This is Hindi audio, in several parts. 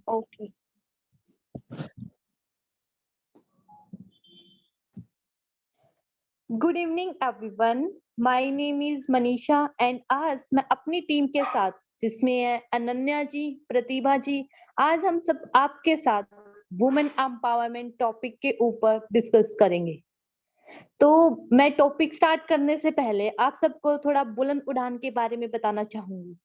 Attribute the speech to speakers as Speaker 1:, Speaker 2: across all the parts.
Speaker 1: Okay. Good evening everyone, my name is Manisha and आज मैं अपनी टीम के साथ, जिसमें है अनन्या जी, प्रतिभा जी, आज हम सब आपके साथ वुमेन एम्पावरमेंट टॉपिक के ऊपर डिस्कस करेंगे। तो मैं टॉपिक स्टार्ट करने से पहले आप सबको थोड़ा बुलंद उड़ान के बारे में बताना चाहूंगी।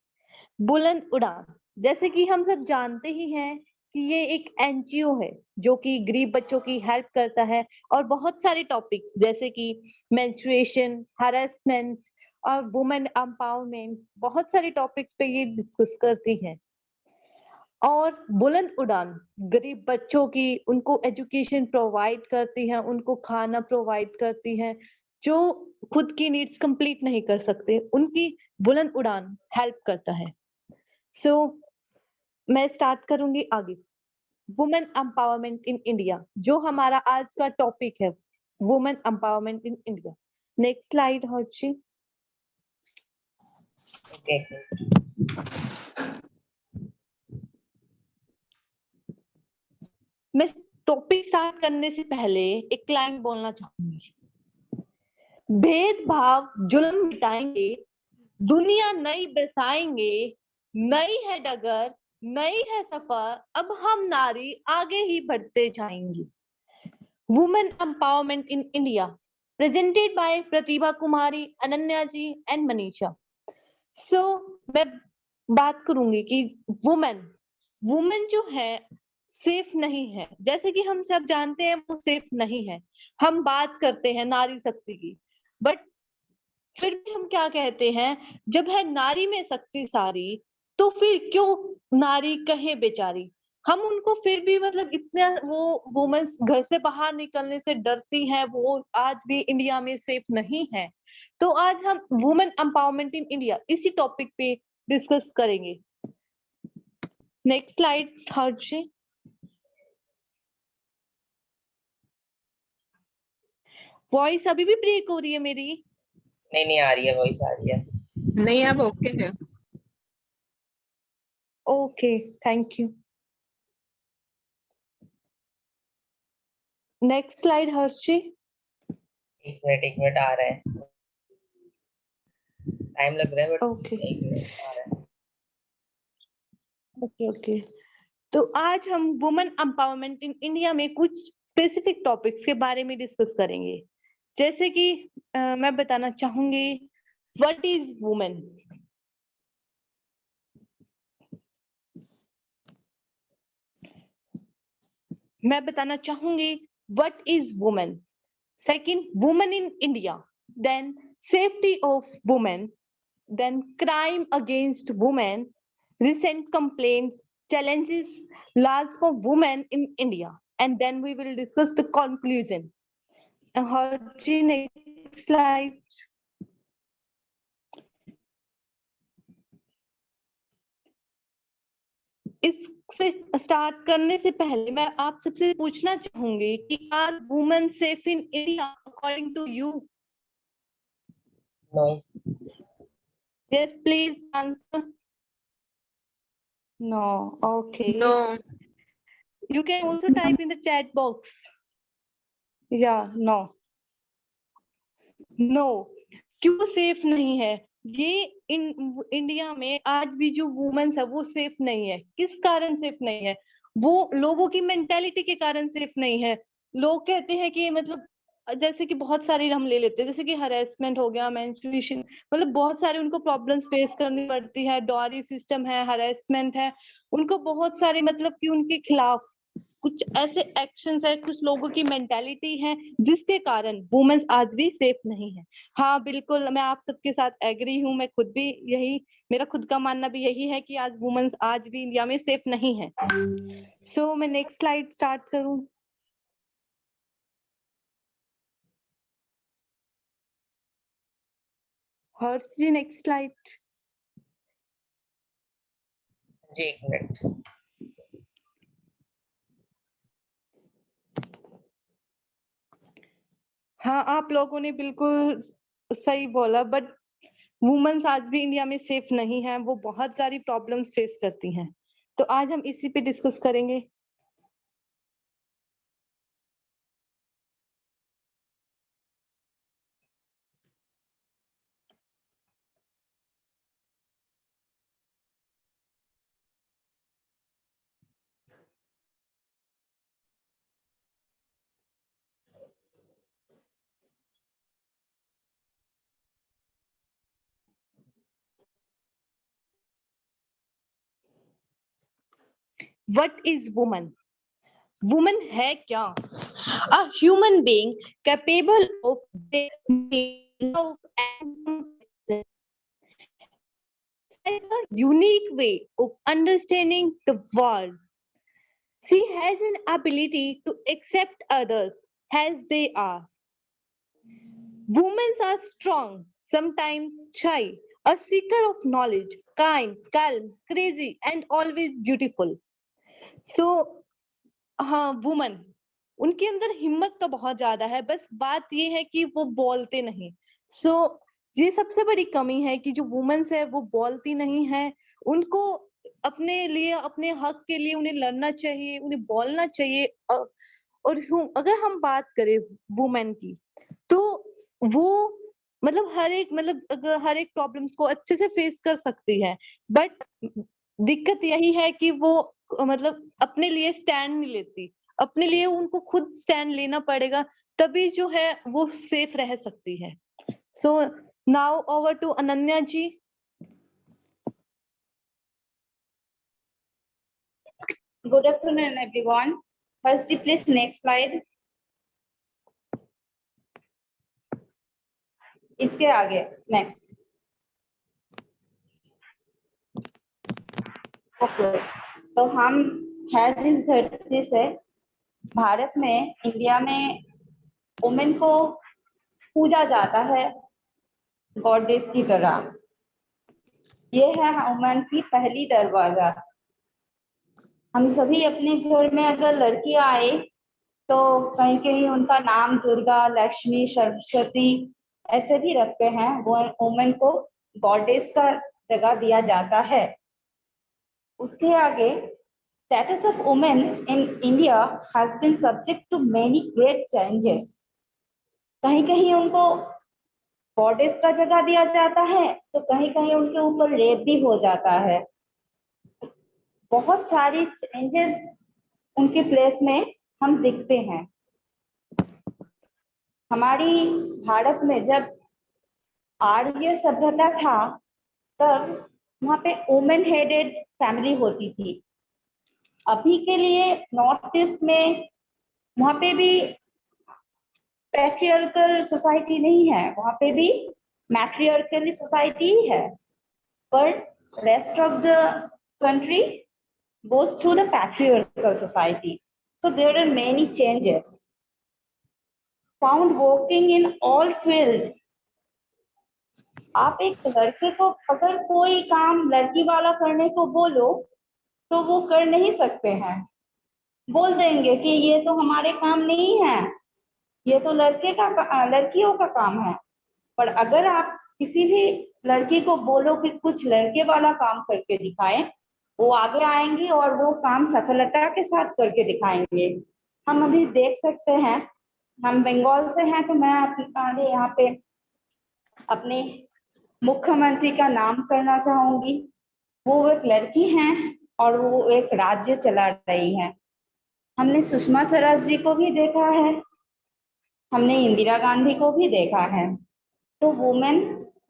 Speaker 1: बुलंद उड़ान, जैसे कि हम सब जानते ही हैं कि ये एक एनजीओ है जो कि गरीब बच्चों की हेल्प करता है और बहुत सारे टॉपिक्स जैसे कि मेंस्ट्रुएशन, हरासमेंट और वुमेन एम्पावरमेंट, बहुत सारे टॉपिक्स पे ये डिस्कस करती है। और बुलंद उड़ान गरीब बच्चों की, उनको एजुकेशन प्रोवाइड करती है, उनको खाना प्रोवाइड करती है, जो खुद की नीड्स कंप्लीट नहीं कर सकते, उनकी बुलंद उड़ान हेल्प करता है। सो मैं स्टार्ट करूंगी आगे। वुमेन एम्पावरमेंट इन इंडिया, जो हमारा आज का टॉपिक है, women empowerment in India. Next slide Harshi.
Speaker 2: Okay.
Speaker 1: मैं टॉपिक स्टार्ट करने से पहले एक लाइन बोलना चाहूंगी। भेदभाव जुल्म मिटाएंगे, दुनिया नई बसाएंगे, नई है डगर, नई है सफर, अब हम नारी आगे ही बढ़ते जाएंगे। Women empowerment in India, presented by Pratibha Kumari, Ananya ji and Manisha. So मैं बात करूंगी कि वुमेन जो है सेफ नहीं है, जैसे कि हम सब जानते हैं वो सेफ नहीं है। हम बात करते हैं नारी शक्ति की, बट फिर भी हम क्या कहते हैं, जब है नारी में शक्ति सारी, तो फिर क्यों नारी कहे बेचारी। हम उनको फिर भी मतलब इतना, वो वुमेन्स घर से बाहर निकलने से डरती हैं, वो आज भी इंडिया में सेफ नहीं है। तो आज हम वुमेन एम्पावरमेंट इन इंडिया इसी टॉपिक पे डिस्कस करेंगे। Next slide Harshi. वॉइस अभी भी ब्रेक हो रही है मेरी?
Speaker 2: नहीं आ रही है, वॉइस आ रही है।
Speaker 3: नहीं, अब ओके है।
Speaker 1: Okay, thank you. Next slide Harshi.
Speaker 2: एक मिनट आ रहा है, टाइम लग रहा है बट
Speaker 1: ओके
Speaker 2: एक मिनट आ रहा है।
Speaker 1: ओके। तो आज हम वुमेन एम्पावरमेंट इन इंडिया में कुछ स्पेसिफिक टॉपिक्स के बारे में डिस्कस करेंगे। जैसे कि मैं बताना चाहूंगी व्हाट इज वुमेन। मैं बताना चाहूंगी what is women. Second, women in India, then safety of women, then crime against women, recent complaints, challenges, laws for women in India, and then we will discuss the conclusion. Harji, next slide. इससे स्टार्ट करने से पहले मैं आप सबसे पूछना चाहूंगी कि are women safe in India according to you?
Speaker 2: No.
Speaker 1: Yes, please answer. No. Okay.
Speaker 3: No.
Speaker 1: You can also type in the chat box. Yeah, no. No. क्यों सेफ नहीं है? ये इंडिया में आज भी जो वुमेन्स है वो सेफ नहीं है। किस कारण सेफ नहीं है? वो लोगों की मेंटेलिटी के कारण सेफ नहीं है। लोग कहते हैं कि मतलब जैसे कि बहुत सारे हम ले लेते हैं, जैसे कि हरेसमेंट हो गया, मेंस्ट्रुएशन, मतलब बहुत सारे उनको प्रॉब्लम्स फेस करनी पड़ती है, डॉरी सिस्टम है, हरेसमेंट है, उनको बहुत सारे मतलब कि उनके खिलाफ कुछ ऐसे एक्शंस है, कुछ लोगों की मेंटालिटी है जिसके कारण वुमेन्स आज भी सेफ नहीं है। हाँ बिल्कुल, मैं आप सबके साथ एग्री हूँ, मैं खुद भी यही, मेरा खुद का मानना भी यही है कि आज वुमेन्स आज भी इंडिया में सेफ नहीं है। सो मैं नेक्स्ट स्लाइड स्टार्ट करूं। हर्ष जी, नेक्स्ट स्लाइड।
Speaker 2: जी एक मिनट।
Speaker 1: हाँ, आप लोगों ने बिल्कुल सही बोला, बट वुमेन्स आज भी इंडिया में सेफ नहीं है, वो बहुत सारी प्रॉब्लम्स फेस करती हैं। तो आज हम इसी पे डिस्कस करेंगे। What is woman? Woman है क्या? A human being capable of love and a unique way of understanding the world. She has an ability to accept others as they are. Women are strong, sometimes shy, a seeker of knowledge, kind, calm, crazy, and always beautiful. So, हाँ, वुमन उनके अंदर हिम्मत तो बहुत ज्यादा है, बस बात ये है कि वो बोलते नहीं। ये सबसे बड़ी कमी है कि जो वुमेन्स है वो बोलती नहीं है। उनको अपने लिए, अपने हक के लिए उन्हें लड़ना चाहिए, उन्हें बोलना चाहिए। और अगर हम बात करें वुमेन की, तो वो हर एक प्रॉब्लम्स को अच्छे से फेस कर सकती है, बट दिक्कत यही है कि वो अपने लिए स्टैंड नहीं लेती। अपने लिए उनको खुद स्टैंड लेना पड़ेगा, तभी जो है वो सेफ रह सकती है। So now over to Ananya ji.
Speaker 4: Good afternoon, everyone. First, please next slide. इसके आगे next. ओके, तो हम है जिस धरती से, भारत में, इंडिया में वुमेन को पूजा जाता है गॉडेस की तरह। ये है वुमेन की पहली दरवाजा। हम सभी अपने घर में अगर लड़की आए तो कहीं कहीं उनका नाम दुर्गा, लक्ष्मी, सरस्वती ऐसे भी रखते हैं। वो वुमेन को गॉडेस का जगह दिया जाता है। उसके आगे status of women in India has been subject to many great changes. कहीं कहीं उनको गॉडेस का जगह दिया जाता है तो कहीं कहीं उनके ऊपर रेप भी हो जाता है। बहुत सारी चेंजेस उनके प्लेस में हम दिखते हैं। हमारी भारत में जब आर्य सभ्यता था तब वहाँ पे वुमेन हेडेड फैमिली होती थी। अभी के लिए नॉर्थ ईस्ट में वहाँ पे भी पैट्रियार्कल सोसाइटी नहीं है, वहाँ पे भी मैट्रियार्कल सोसाइटी ही है, पर rest of the country goes through the patriarchal society. So there are many changes found working in all field. आप एक लड़के को अगर कोई काम लड़की वाला करने को बोलो तो वो कर नहीं सकते हैं, बोल देंगे कि ये तो हमारे काम नहीं है, ये तो लड़कियों का काम है। पर अगर आप किसी भी लड़की को बोलो कि कुछ लड़के वाला काम करके दिखाएं, वो आगे आएंगी और वो काम सफलता के साथ करके दिखाएंगे। हम अभी देख सकते हैं, हम बंगाल से हैं तो मैं आगे यहाँ पे अपने मुख्यमंत्री का नाम करना चाहूंगी। वो एक लड़की हैं और वो एक राज्य चला रही हैं। हमने सुषमा स्वराज जी को भी देखा है, हमने इंदिरा गांधी को भी देखा है। तो वुमेन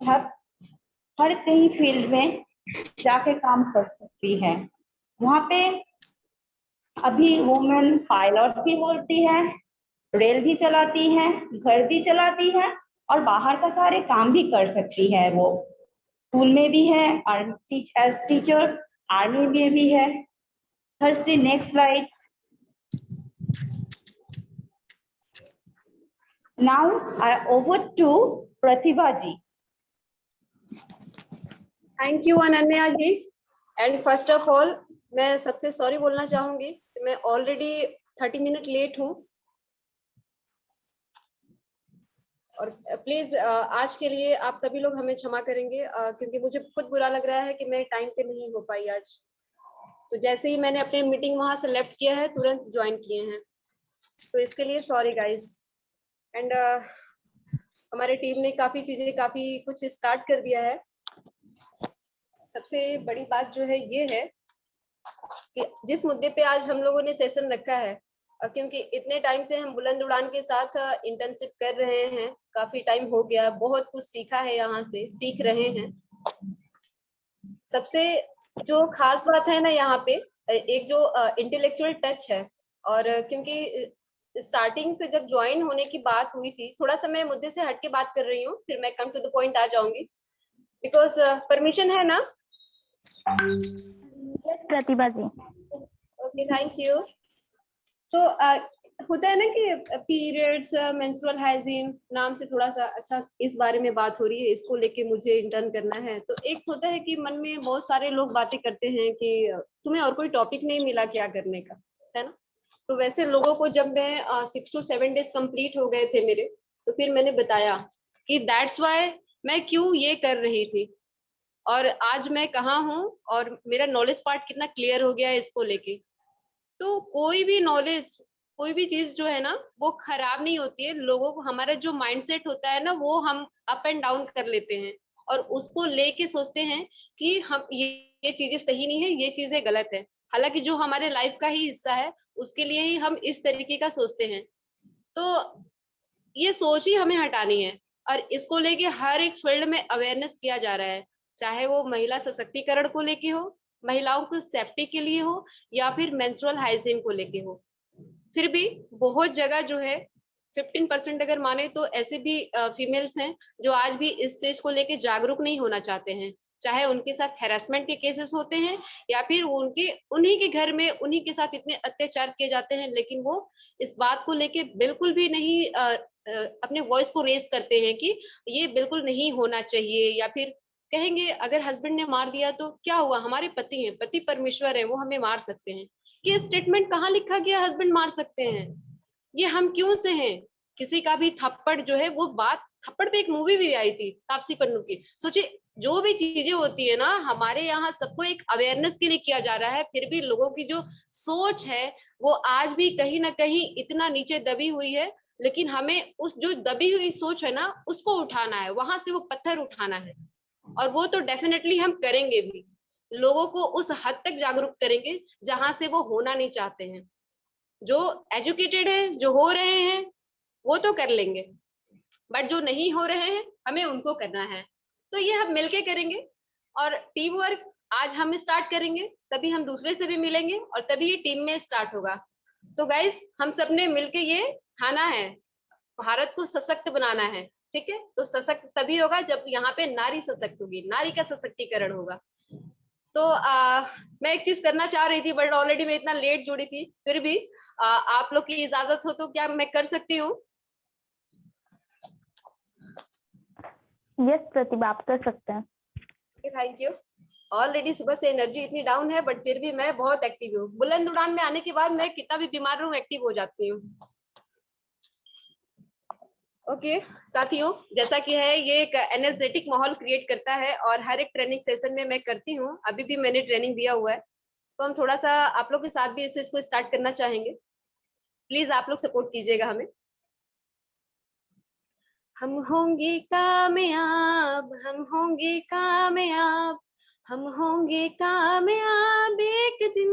Speaker 4: हर कहीं फील्ड में जाके काम कर सकती है। वहाँ पे अभी वुमेन पायलट भी होती है, रेल भी चलाती है, घर भी चलाती है और बाहर का सारे काम भी कर सकती है। वो स्कूल में भी है, एज टीचर आर्मी में भी है। हर से next slide. Now I over to Pratibha ji.
Speaker 5: Thank you Ananya ji. And first of all मैं सबसे सॉरी बोलना चाहूंगी, मैं ऑलरेडी 30 मिनट लेट हूँ और प्लीज आज के लिए आप सभी लोग हमें क्षमा करेंगे, क्योंकि मुझे खुद बुरा लग रहा है कि मैं टाइम पे नहीं हो पाई आज। तो जैसे ही मैंने अपनी मीटिंग वहां से लेफ्ट किया है तुरंत ज्वाइन किए हैं, तो इसके लिए सॉरी गाइस। एंड हमारे टीम ने काफी कुछ स्टार्ट कर दिया है। सबसे बड़ी बात जो है ये है कि जिस मुद्दे पे आज हम लोगों ने सेशन रखा है, क्योंकि इतने टाइम से हम बुलंद उड़ान के साथ इंटर्नशिप कर रहे हैं, काफी टाइम हो गया, बहुत कुछ सीखा है, यहाँ से सीख रहे हैं। सबसे जो खास बात है ना यहाँ पे, एक जो इंटेलेक्चुअल टच है, और क्योंकि स्टार्टिंग से जब ज्वाइन होने की बात हुई थी, थोड़ा सा मैं मुद्दे से हट के बात कर रही हूँ, फिर मैं कम टू द पॉइंट आ जाऊंगी, बिकॉज परमिशन है ना?
Speaker 6: Pratibha ji.
Speaker 5: Okay, thank you. तो होता है ना कि पीरियड्स, मेंस्ट्रुअल हाइजीन नाम से थोड़ा सा अच्छा इस बारे में बात हो रही है, इसको लेके मुझे इंटर्न करना है। तो एक होता है कि मन में बहुत सारे लोग बातें करते हैं कि तुम्हें और कोई टॉपिक नहीं मिला क्या करने का, है ना? तो वैसे लोगों को जब मैं 6 to 7 डेज कंप्लीट हो गए थे मेरे, तो फिर मैंने बताया कि दैट्स वाई मैं क्यों ये कर रही थी, और आज मैं कहाँ हूँ, और मेरा नॉलेज पार्ट कितना क्लियर हो गया है इसको लेके। तो कोई भी नॉलेज, कोई भी चीज जो है ना वो खराब नहीं होती है। लोगों को, हमारा जो माइंडसेट होता है ना, वो हम अप एंड डाउन कर लेते हैं और उसको लेके सोचते हैं कि हम ये चीजें सही नहीं है, ये चीजें गलत है। हालांकि जो हमारे लाइफ का ही हिस्सा है उसके लिए ही हम इस तरीके का सोचते हैं। तो ये सोच ही हमें हटानी है, और इसको लेके हर एक फील्ड में अवेयरनेस किया जा रहा है, चाहे वो महिला सशक्तिकरण को लेके हो, महिलाओं को सेफ्टी के लिए हो, या फिर मेंस्ट्रुअल हाइजीन को लेके हो। फिर भी बहुत जगह जो है 15% अगर माने तो ऐसे भी फीमेल्स हैं जो आज भी इस चीज को लेके जागरूक नहीं होना चाहते हैं, चाहे उनके साथ हैरेसमेंट के केसेस होते हैं या फिर उनके उन्हीं के घर में उन्हीं के साथ इतने अत्याचार किए जाते हैं, लेकिन वो इस बात को लेके बिल्कुल भी नहीं अपने वॉइस को रेज करते हैं कि ये बिल्कुल नहीं होना चाहिए। या फिर कहेंगे अगर हस्बैंड ने मार दिया तो क्या हुआ, हमारे पति हैं, पति परमेश्वर है, वो हमें मार सकते हैं। ये स्टेटमेंट कहाँ लिखा गया हस्बैंड मार सकते हैं? ये हम क्यों से हैं? किसी का भी थप्पड़ जो है, वो बात, थप्पड़ पे एक मूवी भी आई थी तापसी पन्नू की। सोचिए, जो भी चीजें होती है ना हमारे यहाँ, सबको एक अवेयरनेस के लिए किया जा रहा है, फिर भी लोगों की जो सोच है वो आज भी कहीं ना कहीं इतना नीचे दबी हुई है। लेकिन हमें उस जो दबी हुई सोच है ना उसको उठाना है, वहां से वो पत्थर उठाना है, और वो तो डेफिनेटली हम करेंगे भी। लोगों को उस हद तक जागरूक करेंगे जहां से वो होना नहीं चाहते हैं। जो एजुकेटेड है, जो हो रहे हैं, वो तो कर लेंगे, बट जो नहीं हो रहे हैं हमें उनको करना है। तो ये हम मिलके करेंगे, और टीम वर्क आज हम स्टार्ट करेंगे, तभी हम दूसरे से भी मिलेंगे, और तभी ये टीम में स्टार्ट होगा। तो गाइस, हम सबने मिलके ये ठाना है, भारत को सशक्त बनाना है, ठीक है? तो सशक्त तभी होगा जब यहाँ पे नारी सशक्त होगी, नारी का सशक्तिकरण होगा। तो मैं एक चीज करना चाह रही थी, बट ऑलरेडी मैं इतना लेट जुड़ी थी, फिर भी आप लोग की इजाजत हो तो क्या मैं कर सकती हूँ?
Speaker 6: यस प्रतिभा, आप कर सकते हैं।
Speaker 5: Thank you. ऑलरेडी सुबह से एनर्जी इतनी डाउन है, बट फिर भी मैं बहुत एक्टिव हूँ। बुलंद उड़ान में आने के बाद मैं कितना भी बीमार रहूं, एक्टिव हो जाती हूँ। ओके साथियों, जैसा कि है ये एक एनर्जेटिक माहौल क्रिएट करता है, और हर एक ट्रेनिंग सेशन में मैं करती हूँ, अभी भी मैंने ट्रेनिंग दिया हुआ है। तो हम थोड़ा सा आप लोग के साथ भी इसको स्टार्ट करना चाहेंगे, प्लीज आप लोग सपोर्ट कीजिएगा हमें। हम होंगे कामयाब, हम होंगे कामयाब, हम होंगे कामयाब एक दिन।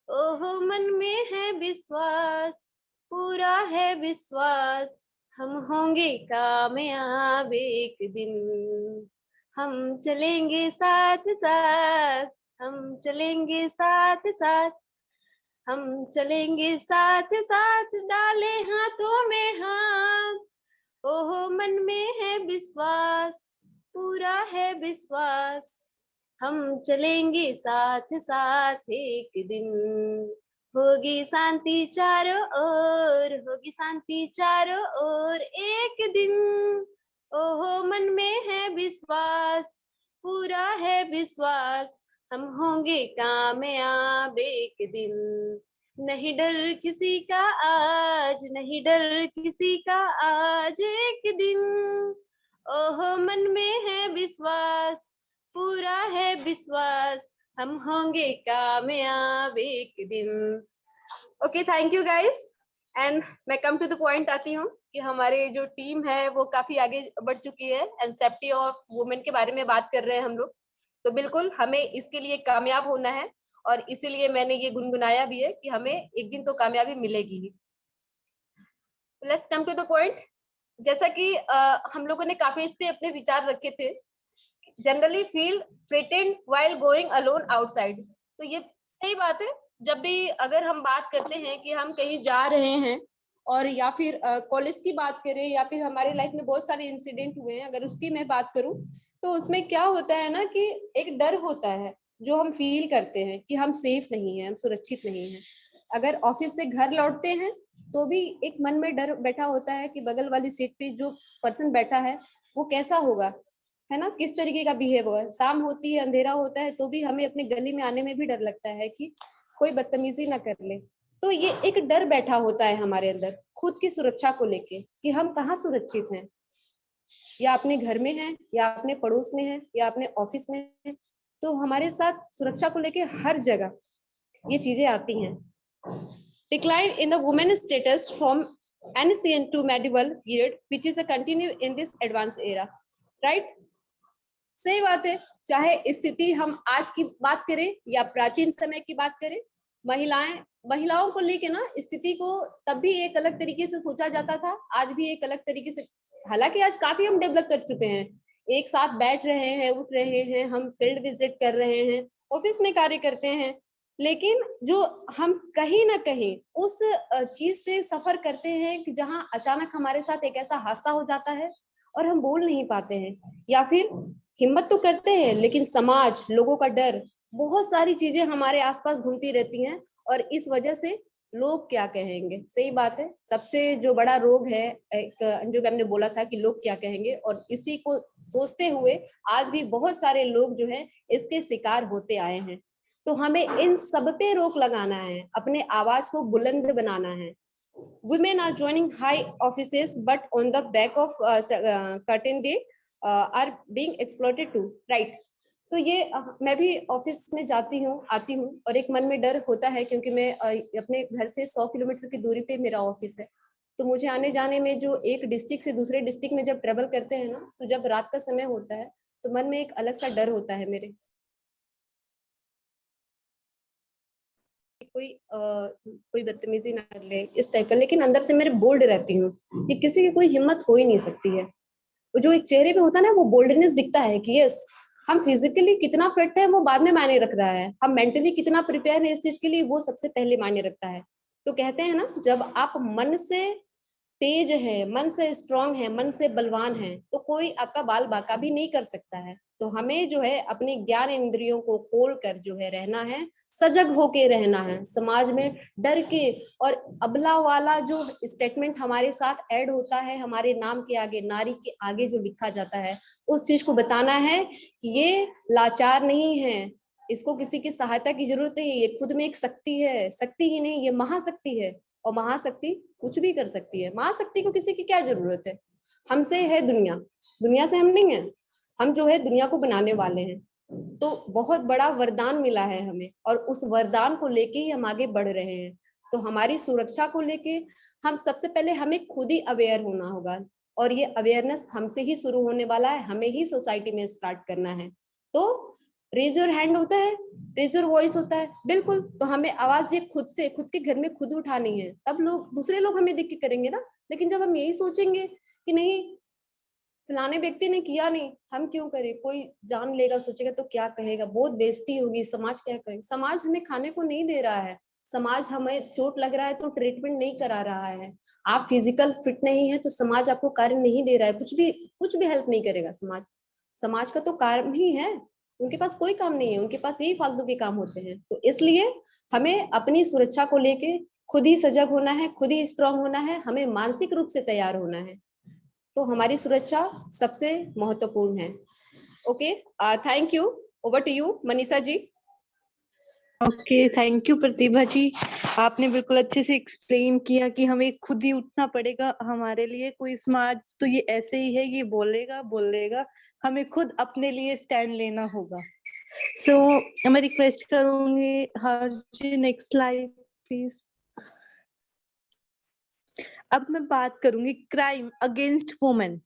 Speaker 5: ओहो मन में है विश्वास, पूरा है विश्वास, हम होंगे कामयाब एक दिन। हम चलेंगे साथ साथ, हम चलेंगे साथ साथ, हम चलेंगे साथ साथ, डाले हाथों में हाथ। ओहो मन में है विश्वास, पूरा है विश्वास, हम चलेंगे साथ साथ एक दिन। होगी शांति चारों ओर, होगी शांति चारों ओर एक दिन। ओहो मन में है विश्वास, पूरा है विश्वास, हम होंगे कामयाब एक दिन। नहीं डर किसी का आज, नहीं डर किसी का आज एक दिन। ओहो मन में है विश्वास, पूरा है विश्वास, हम होंगे कामयाब एक दिन। Okay, thank you guys. And मैं कम टू द पॉइंट आती हूँ कि हमारे जो टीम है वो काफी आगे बढ़ चुकी है एंड सेफ्टी ऑफ वुमेन के बारे में बात कर रहे हैं हम लोग। तो बिल्कुल हमें इसके लिए कामयाब होना है और इसीलिए मैंने ये गुनगुनाया भी है कि हमें एक दिन तो कामयाबी मिलेगी ही। Let's come to the point. जैसा कि हम लोगों ने काफी इस पे अपने विचार रखे थे। Generally feel threatened while going alone outside. तो ये सही बात है। जब भी अगर हम बात करते हैं कि हम कहीं जा रहे हैं और या फिर कॉलेज की बात करें या फिर हमारे लाइफ में बहुत सारे इंसिडेंट हुए हैं, अगर उसकी मैं बात करूं तो उसमें क्या होता है ना कि एक डर होता है जो हम फील करते हैं कि हम सेफ नहीं है, हम सुरक्षित नहीं है। अगर ऑफिस से घर लौटते हैं तो भी एक मन में डर बैठा होता है कि बगल वाली सीट पे जो पर्सन बैठा है वो कैसा होगा, है ना, किस तरीके का बिहेव है। शाम होती है, अंधेरा होता है तो भी हमें अपने गली में आने में भी डर लगता है कि कोई बदतमीजी ना कर ले। तो ये एक डर बैठा होता है हमारे अंदर खुद की सुरक्षा को लेके कि हम कहाँ सुरक्षित हैं, या अपने घर में हैं या अपने पड़ोस में हैं या अपने ऑफिस में हैं। तो हमारे साथ सुरक्षा को लेके हर जगह ये चीजें आती हैं। Decline in the women's status from ancient to medieval period, which is a continue in this advanced era, right? सही बात है। चाहे स्थिति हम आज की बात करें या प्राचीन समय की बात करें, महिलाओं को लेके ना स्थिति को तब भी एक अलग तरीके से सोचा जाता था, आज भी एक अलग तरीके से। हालांकि आज काफी हम डेवलप कर चुके हैं, एक साथ बैठ रहे हैं, उठ रहे हैं, हम फील्ड विजिट कर रहे हैं, ऑफिस में कार्य करते हैं। लेकिन जो हम कहीं ना कहीं उस चीज से सफर करते हैं कि जहां अचानक हमारे साथ एक ऐसा हादसा हो जाता है और हम बोल नहीं पाते हैं, या फिर हिम्मत तो करते हैं लेकिन समाज, लोगों का डर, बहुत सारी चीजें हमारे आसपास घूमती रहती हैं और इस वजह से लोग क्या कहेंगे। सही बात है, सबसे जो बड़ा रोग है एक जो मैंने बोला था कि लोग क्या कहेंगे, और इसी को सोचते हुए आज भी बहुत सारे लोग जो है इसके शिकार होते आए हैं। तो हमें इन सब पे रोक लगाना है, अपने आवाज को बुलंद बनाना है। Women are joining high offices, but on the back of curtain they are being exploited too, right? तो ये मैं भी ऑफिस में जाती हूँ, आती हूँ, और एक मन में डर होता है क्योंकि मैं अपने घर से 100 किलोमीटर की दूरी पे मेरा ऑफिस है। तो मुझे आने जाने में जो एक डिस्ट्रिक्ट से दूसरे डिस्ट्रिक्ट में जब ट्रेवल करते हैं ना, तो जब रात का समय होता है तो मन में एक अलग सा डर होता है मेरे, कोई बदतमीजी ना कर ले इस टाइप का। लेकिन अंदर से मेरे बोल्ड रहती हूँ कि किसी की कोई हिम्मत हो ही नहीं सकती है। वो जो एक चेहरे पे होता है ना, वो बोल्डनेस दिखता है कि यस, हम फिजिकली कितना फिट है वो बाद में मायने रख रहा है, हम मेंटली कितना प्रिपेयर है इस चीज के लिए वो सबसे पहले मायने रखता है। तो कहते हैं ना, जब आप मन से तेज है, मन से स्ट्रांग है, मन से बलवान है, तो कोई आपका बाल बांका भी नहीं कर सकता है। तो हमें जो है अपने ज्ञान इंद्रियों को खोल कर जो है रहना है, सजग होके रहना है, समाज में डर के। और अबला वाला जो स्टेटमेंट हमारे साथ ऐड होता है हमारे नाम के आगे, नारी के आगे जो लिखा जाता है, उस चीज को बताना है कि ये लाचार नहीं है, इसको किसी की सहायता की जरूरत नहीं है, ये खुद में एक शक्ति है, शक्ति ही नहीं ये महाशक्ति है। और महाशक्ति कुछ भी कर सकती है। महाशक्ति को किसी की क्या जरूरत है, हमसे है दुनिया, दुनिया से हम नहीं है, हम जो है दुनिया को बनाने वाले हैं। तो बहुत बड़ा वरदान मिला है हमें और उस वरदान को लेके ही हम आगे बढ़ रहे हैं। तो हमारी सुरक्षा को लेके हम सबसे पहले हमें खुद ही अवेयर होना होगा, और ये अवेयरनेस हमसे ही शुरू होने वाला है, हमें ही सोसाइटी में स्टार्ट करना है। तो रेज योर हैंड होता है, रेज योर वॉइस होता है, बिल्कुल। तो हमें आवाज ये खुद से, खुद के घर में खुद उठानी है, तब लोग, दूसरे लोग हमें देख के करेंगे ना। लेकिन जब हम यही सोचेंगे कि नहीं फलाने व्यक्ति ने किया नहीं, हम क्यों करें, कोई जान लेगा, सोचेगा तो क्या कहेगा, बहुत बेइज्जती होगी, समाज क्या कहे। समाज हमें खाने को नहीं दे रहा है, समाज हमें चोट लग रहा है तो ट्रीटमेंट नहीं करा रहा है, आप फिजिकल फिट नहीं है तो समाज आपको कार्य नहीं दे रहा है, कुछ भी हेल्प नहीं करेगा समाज। समाज का तो काम ही है, उनके पास कोई काम नहीं है, उनके पास यही फालतू के काम होते हैं। तो इसलिए हमें अपनी सुरक्षा को लेके खुद ही सजग होना है, खुद ही स्ट्रांग होना है, हमें मानसिक रूप से तैयार होना है। तो हमारी सुरक्षा सबसे महत्वपूर्ण है। Okay, thank you. Over to you Manisha ji.
Speaker 1: Okay, thank you Pratibha ji, आपने बिल्कुल अच्छे से एक्सप्लेन किया कि हमें खुद ही उठना पड़ेगा। हमारे लिए कोई समाज तो ये ऐसे ही है, ये बोलेगा, हमें खुद अपने लिए स्टैंड लेना होगा। सो मैं रिक्वेस्ट करूंगी हर्षी, नेक्स्ट स्लाइड प्लीज। अब मैं बात करूंगी क्राइम अगेंस्ट वुमेन।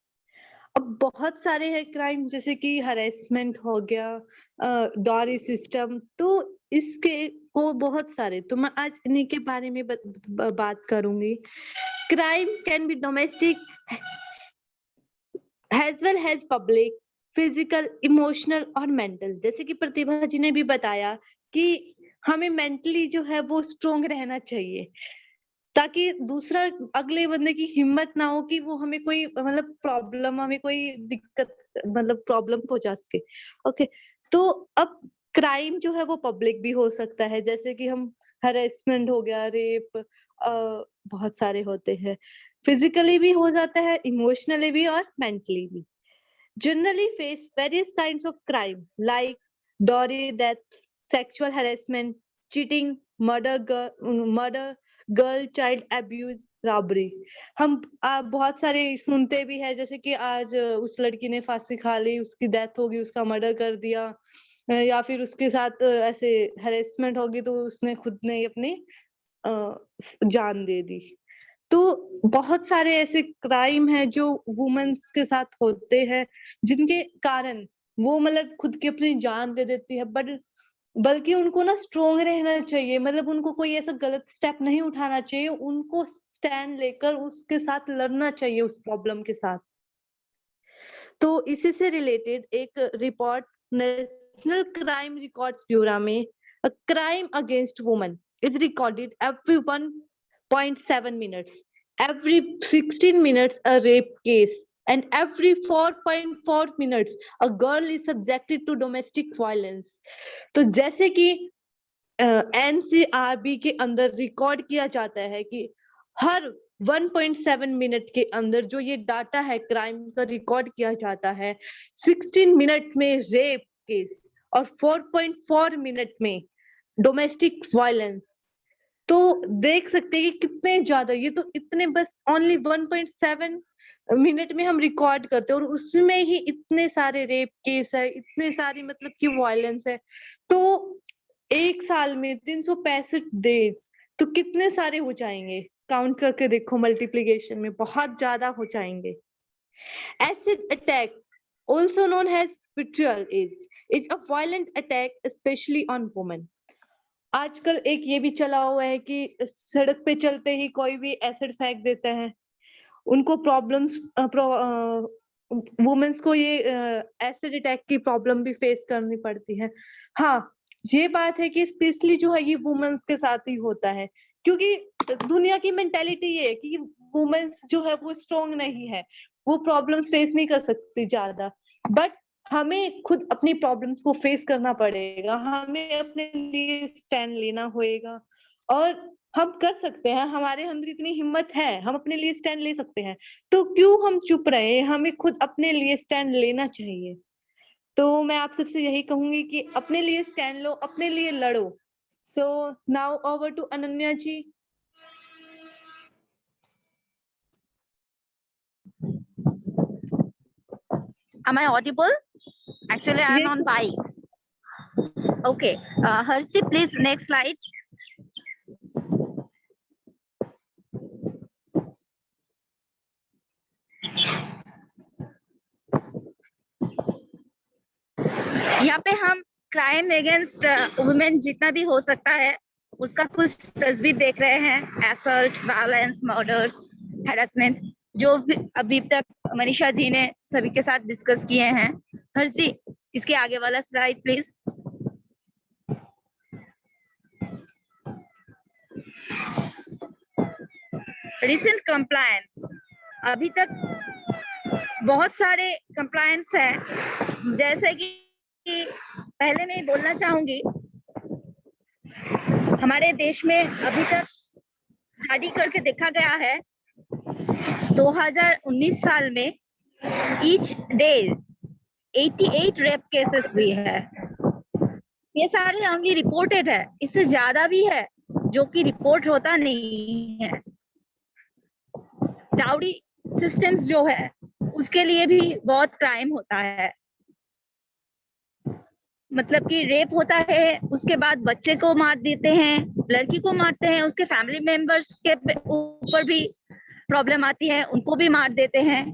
Speaker 1: अब बहुत सारे हैं क्राइम, जैसे कि हरेसमेंट हो गया, डॉरी सिस्टम, तो इसके को बहुत सारे, तो मैं आज इन्हीं के बारे में बात करूंगी। Crime can be domestic as well as public, physical, emotional और मेंटल। जैसे कि प्रतिभा जी ने भी बताया कि हमें मेंटली जो है वो स्ट्रोंग रहना चाहिए, ताकि दूसरा अगले बंदे की हिम्मत ना हो कि वो हमें कोई मतलब प्रॉब्लम, हमें कोई दिक्कत मतलब प्रॉब्लम पहुंचा सके। ओके, तो अब क्राइम जो है वो पब्लिक भी हो सकता है, जैसे कि हम हरेसमेंट हो गया, रेप, बहुत सारे होते हैं। फिजिकली भी हो जाता है, इमोशनली भी और मेंटली भी। Generally face various kinds of crime like dowry, death, sexual harassment, cheating, murder, girl child abuse, robbery। हम बहुत सारे सुनते भी है, जैसे कि आज उस लड़की ने फांसी खा ली, उसकी डेथ होगी, उसका मर्डर कर दिया, या फिर उसके साथ ऐसे हरेसमेंट होगी तो उसने खुद ने अपनी जान दे दी। तो बहुत सारे ऐसे क्राइम है जो वुमेन्स के साथ होते हैं, जिनके कारण वो मतलब खुद की अपनी जान दे देती है, बट बल्कि उनको ना स्ट्रोंग रहना चाहिए, मतलब उनको कोई ऐसा गलत स्टेप नहीं उठाना चाहिए, उनको स्टैंड लेकर उसके साथ लड़ना चाहिए उस प्रॉब्लम के साथ। तो इसी से रिलेटेड एक report national crime records bureau में, crime against women is recorded every 1.7 minutes, every 16 minutes a rape case, and every 4.4 minutes a girl is subjected to domestic violence। तो जैसे कि एनसीआरबी के अंदर रिकॉर्ड किया जाता है कि हर 1.7 मिनट के अंदर जो ये डाटा है क्राइम का रिकॉर्ड किया जाता है, 16 मिनट में रेप केस और 4.4 मिनट में डोमेस्टिक वायलेंस। तो देख सकते हैं कि कितने ज्यादा, ये तो इतने बस ओनली 1.7 मिनट में हम रिकॉर्ड करते हैं, और उसमें ही इतने सारे रेप केस है, इतने सारी मतलब कि वायलेंस है। तो एक साल में 365 डेज, तो कितने सारे हो जाएंगे, काउंट करके देखो, मल्टीप्लिकेशन में बहुत ज्यादा हो जाएंगे। Acid attack also known as vitriol is a violent attack especially on women। आजकल एक ये भी चला हुआ है कि सड़क पे चलते ही कोई भी एसिड फेंक देता है, उनको प्रॉब्लम्स, वुमेन्स को ये एसिड अटैक की प्रॉब्लम भी फेस करनी पड़ती है। हाँ, ये बात है कि स्पेशली जो है ये वुमेन्स के साथ ही होता है, क्योंकि दुनिया की मेंटेलिटी ये है कि वुमेन्स जो है वो स्ट्रोंग नहीं है, वो प्रॉब्लम्स फेस नहीं कर सकती ज्यादा, बट हमें खुद अपनी प्रॉब्लम्स को फेस करना पड़ेगा, हमें अपने लिए स्टैंड लेना होएगा, और हम कर सकते हैं, हमारे अंदर इतनी हिम्मत है, हम अपने लिए स्टैंड ले सकते हैं, तो क्यों हम चुप रहे, हमें खुद अपने लिए स्टैंड लेना चाहिए। तो मैं आप सबसे यही कहूंगी कि अपने लिए स्टैंड लो, अपने लिए लड़ो। So now over to Ananya ji.
Speaker 6: Am I audible? Actually, I am
Speaker 1: Yes.
Speaker 6: on bike. Okay. Harshi, please next slide. यहाँ पे हम क्राइम अगेंस्ट वुमेन जितना भी हो सकता है उसका कुछ तस्वीर देख रहे हैं। असल्ट, वायलेंस, मर्डर्स, हैरेसमेंट, जो अभी तक मनीषा जी ने सभी के साथ डिस्कस किए हैं। हर्ष जी, इसके आगे वाला स्लाइड प्लीज। रिसेंट कंप्लायंस, अभी तक बहुत सारे कंप्लायंस है, जैसे कि पहले मैं बोलना चाहूंगी, हमारे देश में अभी तक स्टडी करके देखा गया है 2019 साल में ईच डे 88 रेप केसेस हुई है। ये सारे ओनली रिपोर्टेड है, इससे ज्यादा भी है जो कि रिपोर्ट होता नहीं है। डाउरी सिस्टम्स जो है उसके लिए भी बहुत क्राइम होता है। मतलब कि रेप होता है, उसके बाद बच्चे को मार देते हैं, लड़की को मारते हैं, उसके फैमिली मेंबर्स के ऊपर भी प्रॉब्लम आती है, उनको भी मार देते हैं।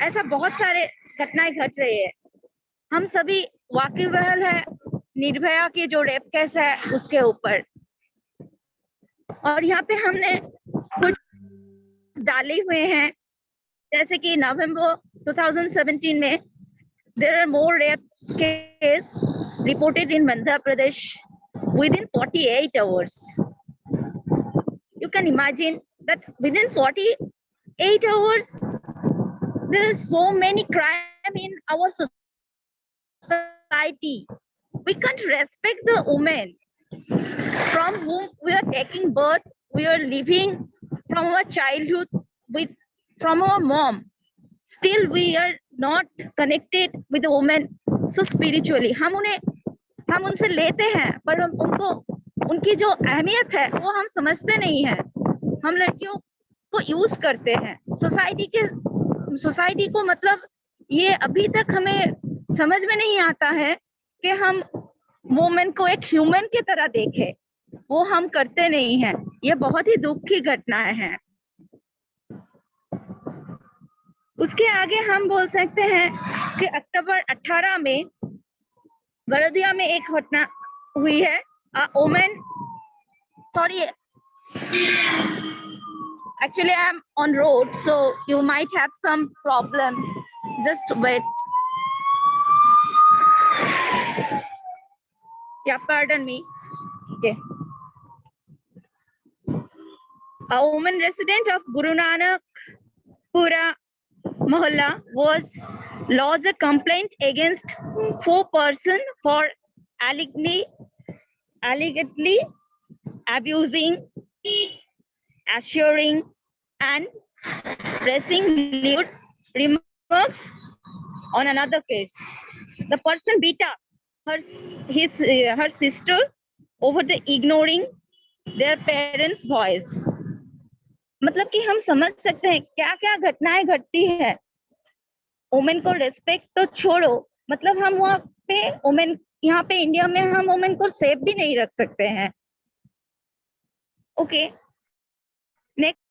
Speaker 6: ऐसा बहुत सारे घटनाएं घट रही है। हम सभी वाकिबहाल है निर्भया के जो रेप केस है उसके ऊपर, और यहाँ पे हमने कुछ डाले हुए हैं, जैसे कि नवंबर 2017 में there are more rape cases reported in Madhya Pradesh within 48 hours. You can imagine that within 48 hours there are so many crime in our society. We can't respect the women from whom we are taking birth, we are living from our childhood from our mom. Still we are not connected with the women so spiritually. हम उनसे लेते हैं, पर हम उनकी जो अहमियत है वो हम समझते नहीं हैं। हम लड़कियों को यूज करते हैं सोसाइटी को, मतलब ये अभी तक हमें समझ में नहीं आता है कि हम वुमेन को एक ह्यूमन की तरह देखें, वो हम करते नहीं हैं। ये बहुत ही दुख की घटनाएं हैं। उसके आगे हम बोल सकते हैं कि अक्टूबर 18 में बड़ौदिया में एक घटना हुई है। Women, sorry, actually I'm on road, so you might have some problem. Just wait. Yeah, pardon me. Okay. A woman resident of Guru Nanak Pura Mohalla was lodged a complaint against 4 persons for allegedly abusing, assuring, and pressing lewd remarks on another case. The person beat up her sister over the ignoring their parents' voice. मतलब कि हम समझ सकते हैं क्या क्या घटनाएं घटती है। वुमेन को रिस्पेक्ट तो छोड़ो, मतलब हम वहाँ पे वुमेन, यहाँ पे इंडिया में हम वुमेन को सेफ भी नहीं रख सकते हैं। Okay, next.